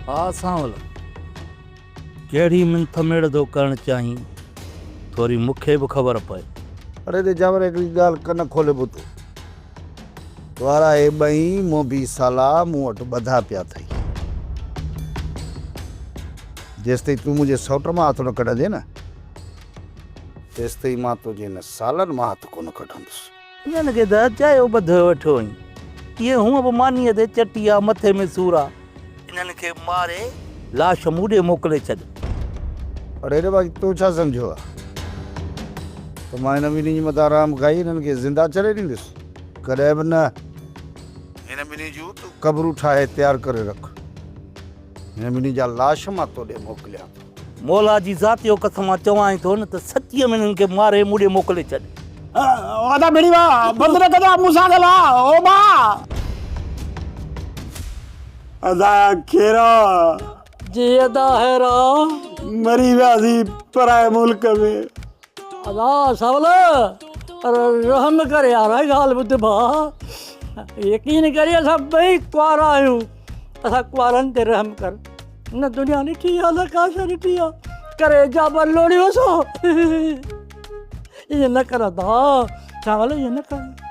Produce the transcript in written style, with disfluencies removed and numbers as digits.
हाँ सांवल कहिड़ी मिंथ मेड़ थो करणु चाहीं थोरी मूंखे बि ख़बर पए। अरे ते जावर हिकिड़ी ॻाल्हि कन खोले ॿुध वारा हे ॿई मोबी साला मूं वटि ॿधा पिया अथई। जेसिताईं तूं मुंहिंजे सौट मां हथ न कढंदे न तेसिताईं मां तुंहिंजे हिन सालनि मां हथ कोन कढंदुसि। इन्हनि खे त चयो ॿधो वेठो आहीं, इहे हूअं बि मानीअ ते चटी आहे, मथे में सूर आहे, इन्हनि खे मारे लाश मूं ॾे मोकिले छॾ। अरे रे भाई तूं छा सम्झो आहे त मां हिन ॿिन्ही जी मथां आराम खाई हिननि खे ज़िंदा छॾे ॾींदुसि? कॾहिं बि न। हिन ॿिन्ही जूं तूं क़बरूं ठाहे तयारु करे रख। हिन ॿिन्ही जा लाश मां तोॾे मोकिलियां थो। मौला जी ज़ात जो कसम चवां थो न त सचीअ में हिननि खे मारे मूं ॾे मोकिले छॾ। वादा बेड़ी वाह बंद न कदा मूंसां गला ओ मां अदा खेरा जी अदा हैरा मरी वियासी पराए मुल्क में। अदा सवल रहम करे यार ॻाल्हि ॿुध भाउ, यकीन करे असां ॿई कुआरा आहियूं, असां कुआरनि ते रहम कर। न दुनिया ॾिठी आहे न काश ॾिठी आहे, करे जाबर लोड़ियोसो। इहे न कर अदा सवल, इहे न कर।